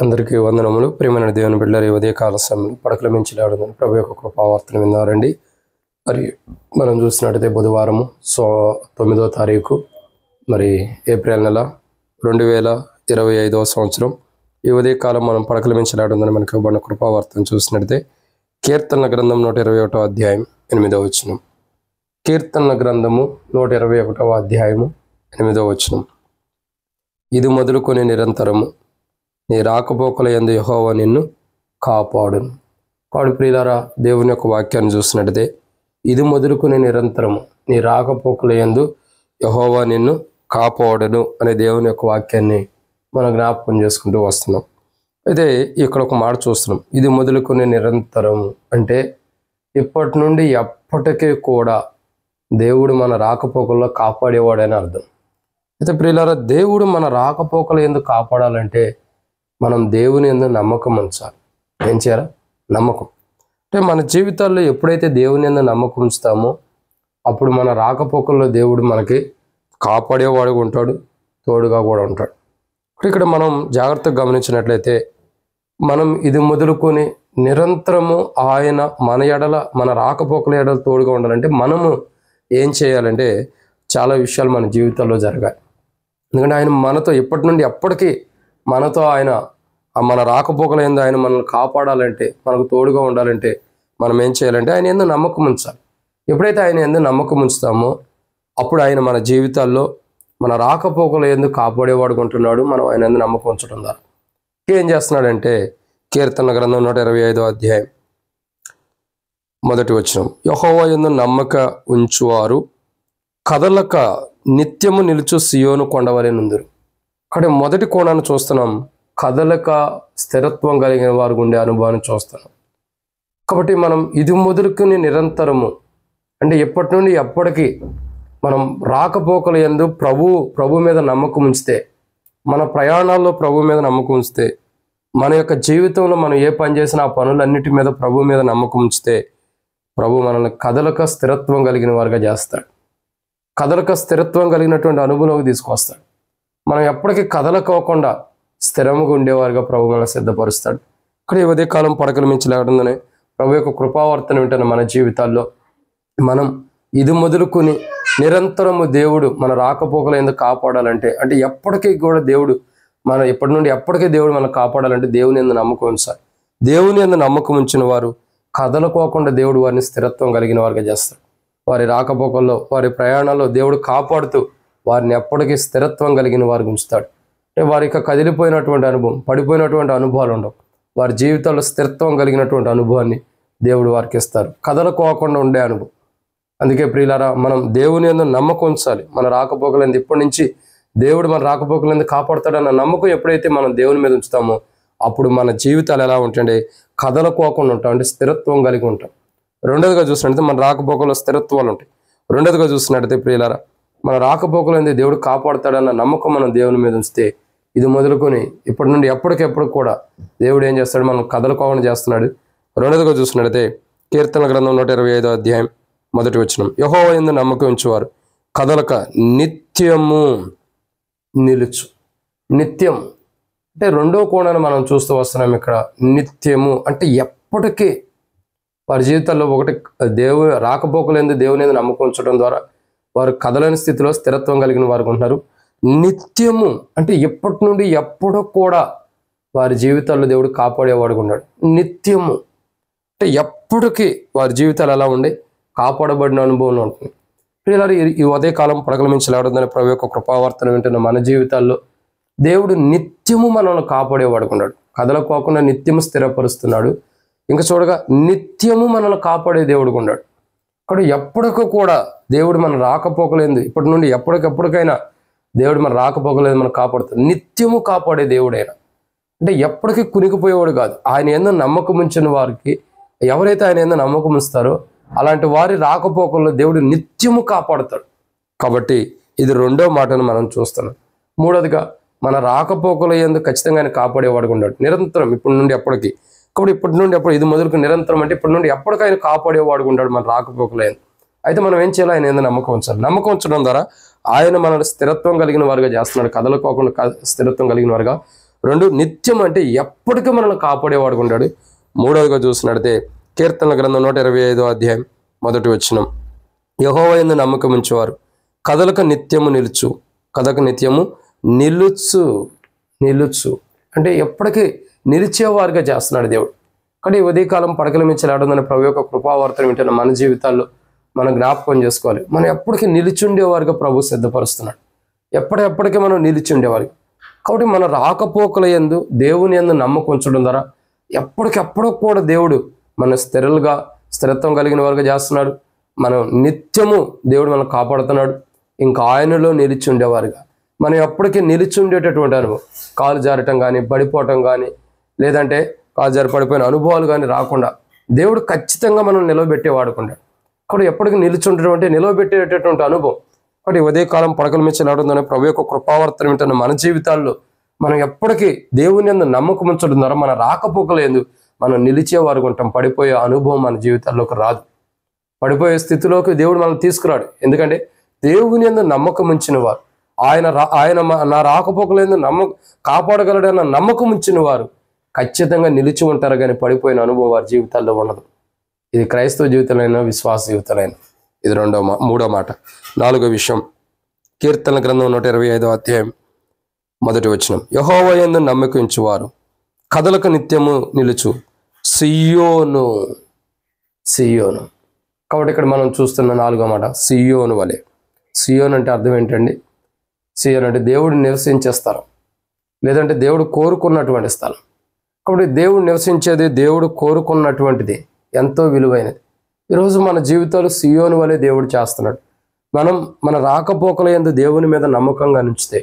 అందరికీ వందనములు. ప్రియమైన దేవుని బిడ్డలారా, ఈ ఉదయకాల సమయంలో పడకల మించి లేవడం ప్రభు యొక్క కృపావార్తను విన్నారండి. మరి మనం చూసినట్టయితే బుధవారము 9వ తారీఖు మరి ఏప్రిల్ నెల 2025వ సంవత్సరం. ఈ ఉదయకాలం మనం పడకల మించి లేవడం మనకు ఇవ్వబడిన కృపావార్తను చూసినట్టయితే కీర్తనల గ్రంథం 121వ అధ్యాయం 8వ వచనం. కీర్తనల గ్రంథము 121వ అధ్యాయము 8వ వచనం. ఇది మొదలుకొని నిరంతరము నీ రాకపోకల యందు యెహోవా నిన్ను కాపాడును. కాడు ప్రియులారా, దేవుని యొక్క వాక్యాన్ని చూసినట్టయితే ఇది మొదలుకొని నిరంతరము నీ రాకపోకల యందు యెహోవా నిన్ను కాపాడును అనే దేవుని యొక్క వాక్యాన్ని మనం జ్ఞాపకం చేసుకుంటూ వస్తున్నాం. అయితే ఇక్కడ ఒక మాట చూస్తున్నాం, ఇది మొదలుకొని నిరంతరము అంటే ఇప్పటి నుండి ఎప్పటికీ కూడా దేవుడు మన రాకపోకల్లో కాపాడేవాడని అర్థం. అయితే ప్రియులారా, దేవుడు మన రాకపోకల యందు కాపాడాలంటే మనం దేవుని యందు నమ్మకం ఉంచాలి. ఏం చేయాలి? నమ్మకం. అంటే మన జీవితాల్లో ఎప్పుడైతే దేవుని యందు నమ్మకం ఉంచుతామో అప్పుడు మన రాకపోకల్లో దేవుడు మనకి కాపాడేవాడుగా ఉంటాడు, తోడుగా కూడా ఉంటాడు. ఇక్కడ మనం జాగ్రత్తగా గమనించినట్లయితే మనం ఇది మొదలుకొని నిరంతరము ఆయన మన ఎడల మన రాకపోకల ఎడల తోడుగా ఉండాలంటే మనము ఏం చేయాలంటే చాలా విషయాలు మన జీవితాల్లో జరగాలి. ఎందుకంటే ఆయన మనతో ఎప్పటి నుండి ఎప్పటికీ మనతో ఆయన మన రాకపోకల యందు ఆయన మనల్ని కాపాడాలంటే, మనకు తోడుగా ఉండాలంటే మనం ఏం చేయాలంటే ఆయన యందు నమ్మకం ఉంచాలి. ఎప్పుడైతే ఆయన యందు నమ్మకం ఉంచుతామో అప్పుడు ఆయన మన జీవితాల్లో మన రాకపోకల యందు కాపాడేవాడుగా ఉంటున్నాడు. మనం ఆయన యందు నమ్మకం ఉంచడం ద్వారా ఏం చేస్తున్నాడంటే కీర్తన గ్రంథం 125వ అధ్యాయం 1వ వచనం. యెహోవా యందు నమ్మక ఉంచువారు కదలక నిత్యము నిలుచు సియోను కొండవలె నుందురు. అక్కడ మొదటి కోణాన్ని చూస్తున్నాం, కదలక స్థిరత్వం కలిగిన వారు ఉండే అనుభవాన్ని చూస్తున్నాం. కాబట్టి మనం ఇది మొదలుకొని నిరంతరము అంటే ఎప్పటి నుండి ఎప్పటికీ మనం రాకపోకల యందు ప్రభు మీద నమ్మకం ఉంచితే, మన ప్రయాణాల్లో ప్రభు మీద నమ్మకం ఉంచితే, మన యొక్క జీవితంలో మనం ఏ పని చేసినా ఆ పనులన్నిటి మీద ప్రభు మీద నమ్మకం ఉంచితే ప్రభు మనల్ని కదలక స్థిరత్వం కలిగిన వారుగా చేస్తాడు. కదలక స్థిరత్వం కలిగినటువంటి అనుభవంలోకి తీసుకొస్తాడు. మనం ఎప్పటికీ కదలకోకుండా స్థిరముగా ఉండేవారుగా ప్రభు మనల్ని సిద్ధపరుస్తాడు. ఇక్కడ ఈ ఉదయకాలం పడకల మించి లేవడంలోనే ప్రభు యొక్క కృపావర్తన వింటున్న మన జీవితాల్లో మనం ఇది మొదలుకొని నిరంతరము దేవుడు మన రాకపోకల యందు కాపాడాలంటే, అంటే ఎప్పటికీ కూడా దేవుడు మన ఎప్పటి నుండి ఎప్పటికీ దేవుడు మనం కాపాడాలంటే దేవుని యందు నమ్మకం ఉంచాలి. దేవుని యందు నమ్మకం ఉంచిన వారు కదలకోకుండా దేవుడు వారిని స్థిరత్వం కలిగిన వారుగా చేస్తాడు. వారి రాకపోకల్లో వారి ప్రయాణాల్లో దేవుడు కాపాడుతూ వారిని ఎప్పటికీ స్థిరత్వం కలిగిన వారికి ఉంచుతాడు. అంటే వారికి కదిలిపోయినటువంటి అనుభవం, పడిపోయినటువంటి అనుభవాలు ఉండవు. వారి జీవితాల్లో స్థిరత్వం కలిగినటువంటి అనుభవాన్ని దేవుడు వారికి ఇస్తారు, కదలకోకుండా ఉండే అనుభవం. అందుకే ప్రియులారా, మనం దేవుని యందు నమ్మకం ఉంచాలి. మన రాకపోకలందు ఇప్పటి నుంచి దేవుడు మన రాకపోకలందు కాపాడుతాడన్న నమ్మకం ఎప్పుడైతే మనం దేవుని మీద ఉంచుతామో అప్పుడు మన జీవితాలు ఎలా ఉంటాయంటే కదలకోకుండా ఉంటాం, అంటే స్థిరత్వం కలిగి ఉంటాం. రెండోదిగా చూసినట్టయితే మన రాకపోకలో స్థిరత్వాలు ఉంటాయి. రెండోదిగా చూసినట్టయితే ప్రియులారా, మన రాకపోకలందు దేవుడు కాపాడుతాడన్న నమ్మకం మనం దేవుని మీద ఉంచితే ఇది మొదలుకొని ఇప్పటి నుండి ఎప్పటికెప్పుడు కూడా దేవుడు ఏం చేస్తాడు, మనం కదలకోకుండా చేస్తున్నాడు. రెండోదిగా చూసినట్టయితే కీర్తన గ్రంథం 125వ అధ్యాయం 1వ వచనం. యెహోవా యందు నమ్మకం ఉంచువారు కదలక నిత్యము నిలుచు. నిత్యం అంటే రెండో కోణాన్ని మనం చూస్తూ వస్తున్నాం. ఇక్కడ నిత్యము అంటే ఎప్పటికీ వారి జీవితాల్లో ఒకటి దేవుని రాకపోకల యందు దేవుని యందు నమ్మకం ఉంచడం ద్వారా వారు కదలని స్థితిలో స్థిరత్వం కలిగిన వారు ఉంటున్నారు. నిత్యము అంటే ఎప్పటి నుండి ఎప్పుడో కూడా వారి జీవితాల్లో దేవుడు కాపాడేవాడుగా ఉన్నాడు. నిత్యము అంటే ఎప్పటికీ వారి జీవితాలు ఎలా ఉండి కాపాడబడిన అనుభవం ఉంటుంది. ప్రియులారా, ఈ ఉదయకాలం పడకల మించి లేవడంలోనే ప్రభు యొక్క కృపావర్తన వింటున్న మన జీవితాల్లో దేవుడు నిత్యము మనల్ని కాపాడేవాడుగా ఉన్నాడు. కదలకోకుండా నిత్యము స్థిరపరుస్తున్నాడు. ఇంకా చూడగా నిత్యము మనల్ని కాపాడే దేవుడుగా ఉన్నాడు. అక్కడ ఎప్పటికీ కూడా దేవుడు మన రాకపోకలేదు, ఇప్పటి నుండి ఎప్పటికెప్పటికైనా దేవుడు మన రాకపోకలేదు మనం కాపాడుతాడు. నిత్యము కాపాడే దేవుడైనా అంటే ఎప్పటికీ కునికిపోయేవాడు కాదు. ఆయన యందు నమ్మకం ఉంచిన వారికి, ఎవరైతే ఆయన యందు నమ్మకం ఉంచుతారో అలాంటి వారి రాకపోకల్లో దేవుడు నిత్యము కాపాడుతాడు. కాబట్టి ఇది రెండో మాటను మనం చూస్తున్నాం. మూడోదిగా మన రాకపోకల యందు ఖచ్చితంగా ఆయన కాపాడేవాడుగా ఉన్నాడు నిరంతరం, ఇప్పటి నుండి ఎప్పటికీ. కాబట్టి ఇప్పటి నుండి ఎప్పుడు ఇది మొదలుకు నిరంతరం అంటే ఇప్పటి నుండి ఎప్పటికైనా కాపాడేవాడుగా ఉంటాడు మన రాకపోకల యందు. అయితే మనం ఏం చేయాలి? ఆయన యందు నమ్మకం ఉంచాలి. నమ్మకం ఉంచడం ద్వారా ఆయన మనల్ని స్థిరత్వం కలిగిన వారుగా చేస్తున్నాడు, కదలకోకుండా స్థిరత్వం కలిగిన వారుగా. 2 నిత్యం అంటే ఎప్పటికీ మనల్ని కాపాడేవాడుగా ఉంటాడు. 3వదిగా చూసినట్లయితే కీర్తనల గ్రంథం 125వ అధ్యాయం 1వ వచనం, యెహోవా యందు నమ్మకం ఉంచేవారు కదలక నిత్యము నిలుచు. కదలక నిత్యము నిలుచు అంటే ఎప్పటికీ నిలిచేవారుగా చేస్తున్నాడు దేవుడు. కానీ ఉదయకాలం పడకల మించి లేవడం ప్రభు యొక్క కృపావార్తను వింటున్న మన జీవితాల్లో మనం జ్ఞాపకం చేసుకోవాలి. మనం ఎప్పటికీ నిలిచుండేవారుగా ప్రభు సిద్ధపరుస్తున్నాడు. ఎప్పటికీ మనం నిలిచుండేవారు. కాబట్టి మన రాకపోకల యందు దేవుని యందు నమ్మకం ఉంచడం ద్వారా ఎప్పటికెప్పుడు కూడా దేవుడు మన స్థిరత్వం కలిగిన వారుగా చేస్తున్నాడు. మనం నిత్యము దేవుడు మనం కాపాడుతున్నాడు. ఇంకా ఆయనలో నిలిచి ఉండేవారుగా మనం ఎప్పటికీ నిలిచి ఉండేటటువంటి అనుభవం, కాలు జారటం కానీ, పడిపోవటం కానీ, లేదంటే కాలు జారి పడిపోయిన అనుభవాలు కానీ రాకుండా దేవుడు ఖచ్చితంగా మనం నిలవబెట్టేవాడుకుంటాడు. కాబట్టి ఎప్పటికీ నిలిచి ఉండేటువంటి నిలవబెట్టేటటువంటి అనుభవం. కాబట్టి ఉదయకాలం పడకల మించి లేవడం ప్రభు యొక్క కృపావర్తన వింటున్న మన జీవితాల్లో మనం ఎప్పటికీ దేవుని యందు నమ్మకం ఉంచడం ద్వారా మన రాకపోకల యందు మనం నిలిచేవారు ఉంటాం. పడిపోయే అనుభవం మన జీవితాల్లోకి రాదు. పడిపోయే స్థితిలోకి దేవుడు మనం తీసుకురాడు. ఎందుకంటే దేవుని యందు నమ్మకం ఉంచిన వారు, ఆయన నా రాకపోకల యందు కాపాడగలడన్న నమ్మకం ఉంచిన వారు ఖచ్చితంగా నిలిచి ఉంటారు. కానీ పడిపోయిన అనుభవం వారి జీవితాల్లో ఉండదు. ఇది క్రైస్తవ జీవితంలో, విశ్వాస జీవితంలో. ఇది 3వ మాట. 4వ విషయం, కీర్తనల గ్రంథం 125వ అధ్యాయం 1వ వచనం, యెహోవా యందు నమ్మకం ఉంచువారు కదలక నిత్యము నిలుచు. సియోను. కాబట్టి ఇక్కడ మనం చూస్తున్న 4వ మాట సియోను వలె. సియోను అంటే అర్థం ఏంటండి? సియోను అంటే దేవుడు నివసించే స్థలం, లేదంటే దేవుడు కోరుకున్నటువంటి స్థలం. కాబట్టి దేవుడు నివసించేది, దేవుడు కోరుకున్నటువంటిది ఎంతో విలువైనది. ఈరోజు మన జీవితాలు సియోను వలె దేవుడు చేస్తున్నాడు. మనం మన రాకపోకల యందు దేవుని మీద నమ్మకంగా ఉంచితే,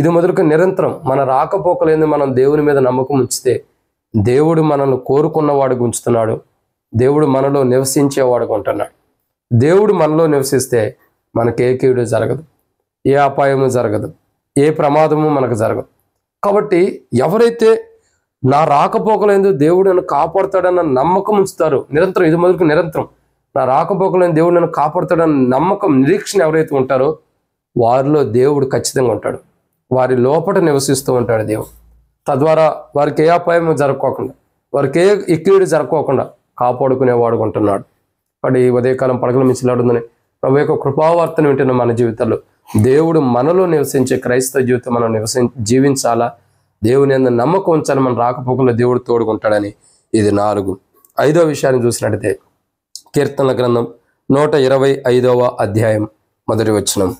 ఇది మొదలుక నిరంతరం మన రాకపోకల యందు మనం దేవుని మీద నమ్మకం ఉంచితే దేవుడు మనల్ని కోరుకున్నవాడుగా ఉంచుతున్నాడు. దేవుడు మనలో నివసించేవాడుగా ఉంటున్నాడు. దేవుడు మనలో నివసిస్తే మనకు ఏ కీడు జరగదు, ఏ అపాయము జరగదు, ఏ ప్రమాదము మనకు జరగదు. కాబట్టి ఎవరైతే నా రాకపోకల యందు దేవుడు నన్ను కాపాడుతాడన్న నమ్మకం ఉంచుతారో, నిరంతరం ఇది మొదలుకు నిరంతరం నా రాకపోకల యందు దేవుడు నన్ను కాపాడుతాడన్న నమ్మకం, నిరీక్షణ ఎవరైతే ఉంటారో వారిలో దేవుడు ఖచ్చితంగా ఉంటాడు. వారి లోపల నివసిస్తూ ఉంటాడు దేవుడు. తద్వారా వారికి ఏ అపాయము జరగకోకుండా, వారికి ఏ ఇక్కీడు జరగకోకుండా కాపాడుకునేవాడు ఉంటున్నాడు. కాబట్టి ఈ ఉదయకాలం పడకల మించి లేవడం ప్రభు యొక్క కృపావార్తను వింటున్న మన జీవితాల్లో దేవుడు మనలో నివసించే క్రైస్తవ జీవితం మనం జీవించాలా, దేవుని యందు నమ్మకం ఉంచాలి, మన రాకపోకల్లో దేవుడు తోడుకుంటాడని. ఇది 4. 5వ విషయాన్ని చూసినట్టయితే కీర్తనల గ్రంథం 125వ అధ్యాయం 1వ వచనం,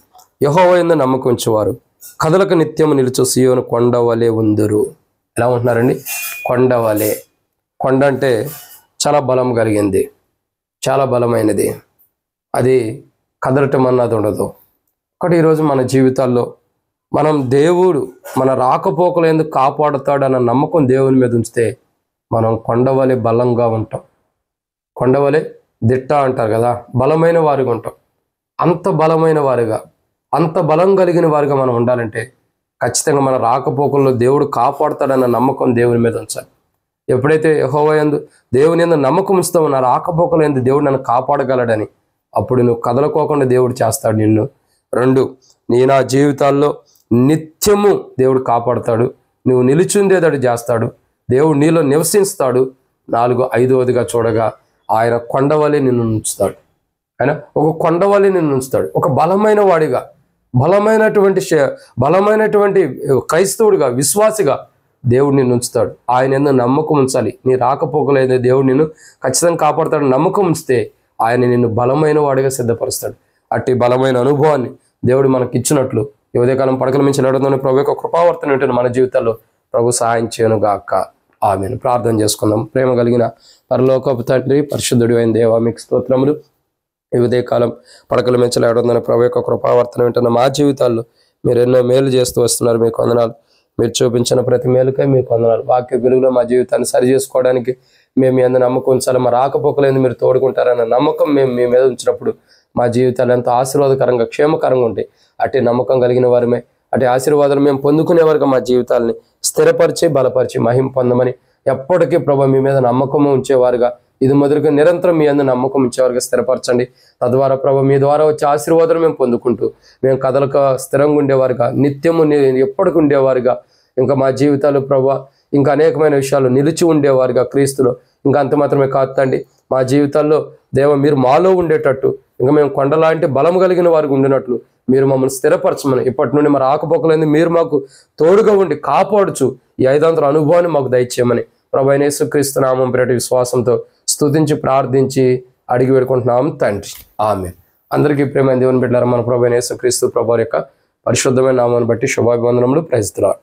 యెహోవా యందు నమ్మకం ఉంచువారు కదలక నిత్యము నిలుచు సియోను కొండ వలె ఉందురు. ఎలా ఉంటున్నారండి? కొండ వలె. కొండ అంటే చాలా బలం కలిగింది, చాలా బలమైనది. అది కదలటం అన్నది ఉండదు. ఒకటి ఈరోజు మన జీవితాల్లో మనం దేవుడు మన రాకపోకలు ఎందుకు కాపాడుతాడన్న నమ్మకం దేవుని మీద ఉంచితే మనం కొండవలే బలంగా ఉంటాం. కొండవలే దిట్ట అంటారు కదా, బలమైన వారిగా ఉంటాం. అంత బలమైన వారిగా, అంత బలం కలిగిన వారిగా మనం ఉండాలంటే ఖచ్చితంగా మన రాకపోకల్లో దేవుడు కాపాడుతాడన్న నమ్మకం దేవుని మీద ఉంచాలి. ఎప్పుడైతే యెహోవా యందు దేవుని యందు నమ్మకం ఉంచుతావో, నా రాకపోకల యందు దేవుడు నన్ను కాపాడగలడని, అప్పుడు నువ్వు కదలకోకుండా దేవుడు చేస్తాడు నిన్ను. 2, నా జీవితాల్లో నిత్యము దేవుడు కాపాడుతాడు, నువ్వు నిలిచుండేదాడు చేస్తాడు, దేవుడు నీలో నివసిస్తాడు. 4, 5వదిగా చూడగా ఆయన కొండవలే నిన్ను ఉంచుతాడు. ఆయన ఒక కొండవలే నిన్ను ఉంచుతాడు. ఒక బలమైన వాడిగా, బలమైనటువంటి క్రైస్తవుడిగా, విశ్వాసిగా దేవుడు నిన్ను ఉంచుతాడు. ఆయన యందు నమ్మకం ఉంచాలి. నీ రాకపోకలేదు దేవుడు నిన్ను ఖచ్చితంగా కాపాడుతాడు. నమ్మకం ఉంచితే ఆయన నిన్ను బలమైన వాడిగా సిద్ధపరుస్తాడు. అట్టి బలమైన అనుభవాన్ని దేవుడు మనకి ఇచ్చినట్లు ఈ ఉదయకాలం పడకల మించి నడుతుందని ప్రభు యొక్క కృపావర్తన ఉంటుంది మన జీవితాల్లో. ప్రభు సహాయం చేయనుగాక. ఆమేన్. ప్రార్థన చేసుకుందాం. ప్రేమ కలిగిన పరలోకపు తండ్రి, పరిశుద్ధుడు అయిన దేవా, మీకు స్తోత్రములు. ఈ ఉదయకాలం పడకల మించి నడుతుందని ప్రభు యొక్క కృపావర్తన వింటున్న మా జీవితాల్లో మీరు ఎన్నో మేలు చేస్తూ వస్తున్నారు. మీకు వందనాలు. మీరు చూపించిన ప్రతి మేలుకై మీకు వందనాలు. వాక్య వెలుగులో మా జీవితాన్ని సరి చేసుకోవడానికి మేము మీ అందరి నమ్మకం ఉంచాలి. మా రాకపోకలేదు మీరు తోడుకుంటారన్న నమ్మకం మేము మీ మీద ఉంచినప్పుడు మా జీవితాలు ఎంతో ఆశీర్వాదకరంగా, క్షేమకరంగా ఉంటాయి. అట్టి నమ్మకం కలిగిన వారమే, అటు ఆశీర్వాదాలు మేము పొందుకునే వరకు మా జీవితాలని స్థిరపరిచి, బలపరిచి, మహిమ పొందమని ఎప్పటికీ ప్రభు మీ మీద నమ్మకము ఉంచేవారుగా, ఇది మొదలుగా నిరంతరం మీ అందరూ నమ్మకం ఉంచేవారుగా స్థిరపరచండి. తద్వారా ప్రభు మీ ద్వారా వచ్చే ఆశీర్వాదాలు మేము పొందుకుంటూ మేము కదలక స్థిరంగా ఉండేవారుగా, నిత్యము ఎప్పటికి ఉండేవారుగా, ఇంకా మా జీవితాలు ప్రభా ఇంకా అనేకమైన విషయాలు నిలిచి ఉండేవారుగా క్రీస్తులో. ఇంకా అంత మాత్రమే కాదు తండ్రి, మా జీవితాల్లో దేవ మీరు మాలో ఉండేటట్టు, ఇంకా మేము కొండలాంటి బలం కలిగిన వారికి ఉండినట్లు మీరు మమ్మల్ని స్థిరపరచమని, ఇప్పటి నుండి మరి ఆకుపోకలేంది మీరు మాకు తోడుగా ఉండి కాపాడుచు ఈ 500 అనుభవాన్ని మాకు దయచేయమని ప్రభు అయిన యేసుక్రీస్తు నామం పేరిట విశ్వాసంతో స్తుతించి ప్రార్థించి అడిగి వేడుకుంటున్నాం తండ్రి, ఆమేన్. అందరికీ ప్రేమ దేవుని బిడ్డలారా, మన ప్రభు అయిన యేసుక్రీస్తు ప్రభు యొక్క పరిశుద్ధమైన నామాన్ని బట్టి శుభాభివందనములు. Praise the lord.